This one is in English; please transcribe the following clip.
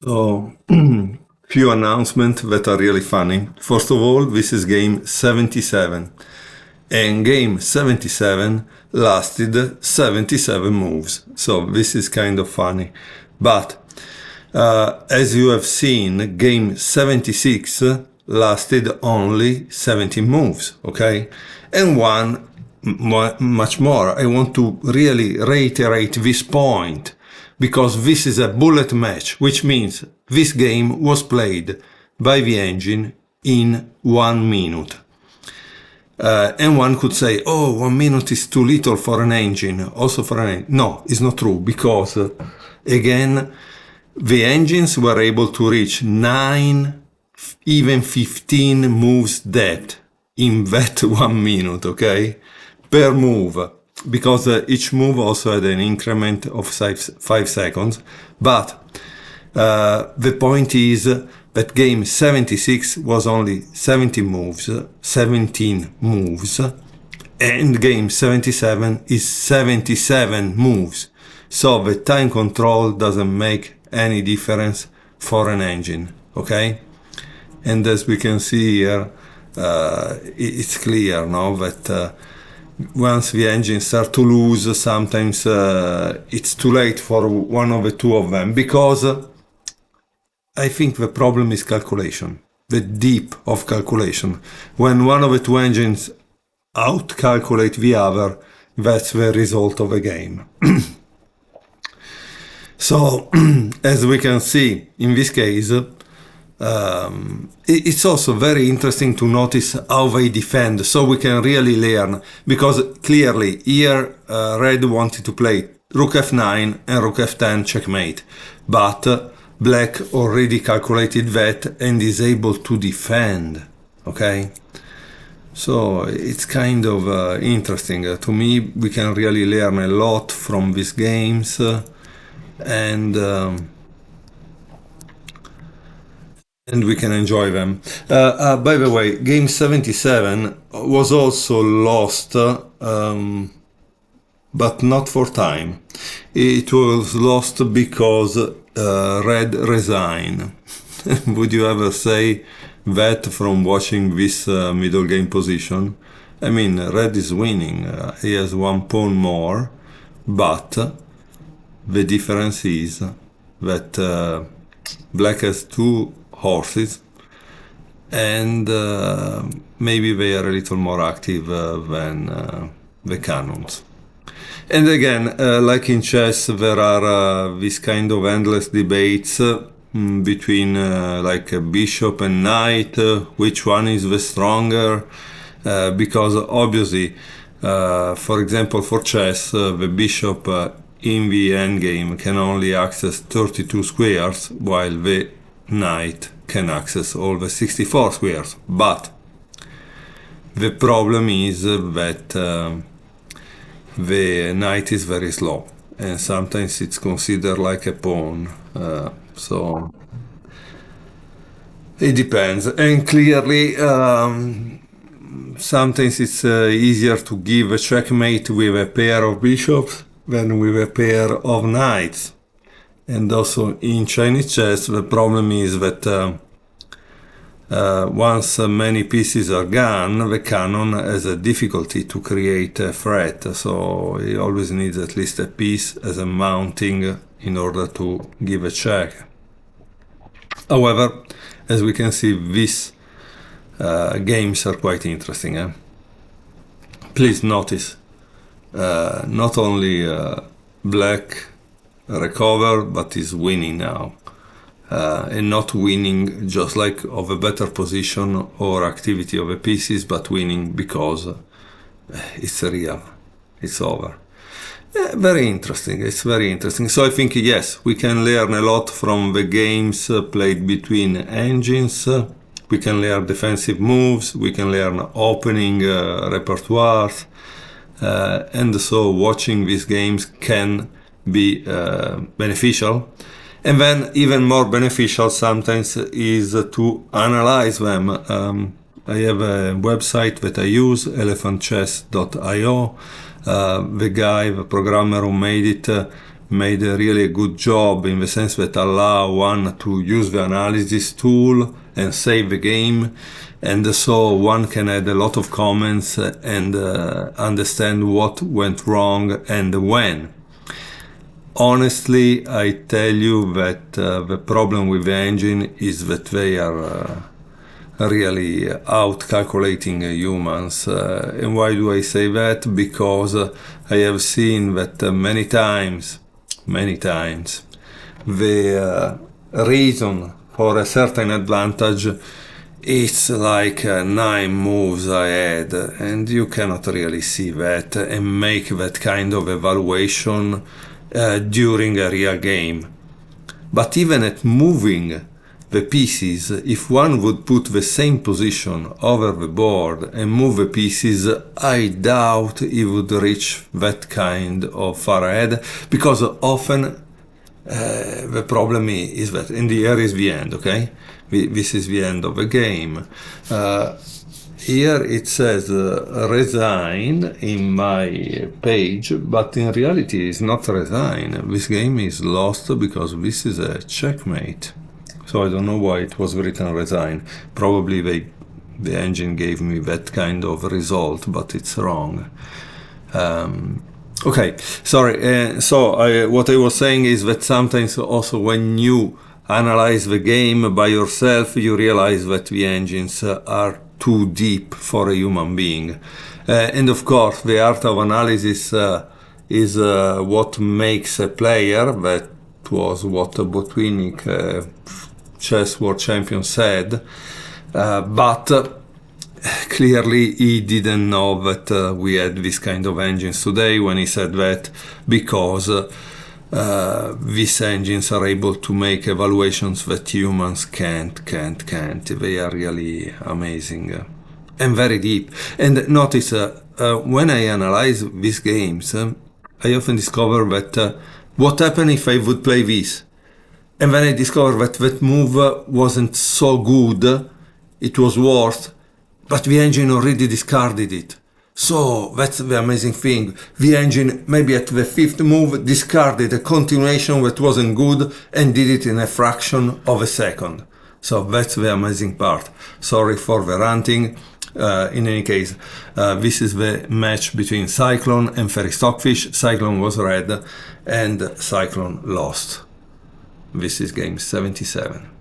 So, few announcements that are really funny. First of all, this is game 77. And game 77 lasted 77 moves. So this is kind of funny. But as you have seen, game 76 lasted only 17 moves, okay? And one much more. I want to really reiterate this point because this is a bullet match, which means this game was played by the engine in 1 minute. And one could say, oh, 1 minute is too little for an engine, also for an engine. No, it's not true, because again, the engines were able to reach 9, even 15 moves depth in that 1 minute, okay? Per move, because each move also had an increment of 5 seconds. But the point is that game 76 was only 17 moves, and game 77 is 77 moves. So the time control doesn't make any difference for an engine, okay? And as we can see here, it's clear now that once the engines start to lose, sometimes it's too late for one of the two of them, because I think the problem is calculation, the deep of calculation. When one of the two engines out-calculate the other, that's the result of a game. So, as we can see, in this case, it's also very interesting to notice how they defend, so we can really learn, because clearly here red wanted to play rook f9 and rook f10 checkmate, but black already calculated that and is able to defend, okay? So it's kind of interesting. To me, we can really learn a lot from these games, and we can enjoy them. By the way, game 77 was also lost, but not for time. It was lost because red resigned. Would you ever say that from watching this middle game position? I mean, red is winning. He has 1 pawn more, but the difference is that black has 2 horses, and maybe they are a little more active than the cannons. And again, like in chess, there are these kind of endless debates between like a bishop and knight, which one is the stronger, because obviously, for example, for chess, the bishop in the endgame can only access 32 squares, while the knight can access all the 64 squares. But the problem is that the knight is very slow, and sometimes it's considered like a pawn. So it depends. And clearly, sometimes it's easier to give a checkmate with a pair of bishops than with a pair of knights. And also in Chinese chess, the problem is that once many pieces are gone, the cannon has a difficulty to create a threat, so it always needs at least a piece as a mounting in order to give a check. However, as we can see, these games are quite interesting. Please notice, not only black recovered, but is winning now. And not winning just like of a better position or activity of the pieces, but winning because it's real, it's over. Very interesting, it's very interesting. So I think, yes, we can learn a lot from the games played between engines. We can learn defensive moves, we can learn opening repertoires, and so watching these games can be beneficial. And then even more beneficial sometimes is to analyze them. I have a website that I use, elephantchess.io. The guy, the programmer who made it, made a really good job in the sense that allow one to use the analysis tool and save the game, and so one can add a lot of comments and understand what went wrong and when. Honestly, I tell you that the problem with the engine is that they are really out-calculating humans. And why do I say that? Because I have seen that many times, the reason for a certain advantage is like 9 moves ahead, and you cannot really see that and make that kind of evaluation during a real game. But even at moving the pieces, if one would put the same position over the board and move the pieces, I doubt he would reach that kind of far ahead, because often the problem is that in the air is the end, okay? This is the end of the game. Here it says resign in my page, but in reality it's not resign. This game is lost because this is a checkmate. So I don't know why it was written resign. Probably the engine gave me that kind of result, but it's wrong. Okay, sorry. What I was saying is that sometimes also when you analyze the game by yourself, you realize that the engines are too deep for a human being. And of course, the art of analysis is what makes a player. That was what Botvinnik, chess world champion, said. But clearly he didn't know that we had this kind of engines today when he said that, because these engines are able to make evaluations that humans can't. They are really amazing and very deep. And notice, when I analyze these games, I often discover that what happened if I would play this? And then I discover that that move wasn't so good, it was worse, but the engine already discarded it. So that's the amazing thing. The engine, maybe at the 5th move, discarded a continuation that wasn't good and did it in a fraction of a second. So that's the amazing part. Sorry for the ranting. In any case, this is the match between Cyclone and Fairy Stockfish. Cyclone was red and Cyclone lost. This is game 77.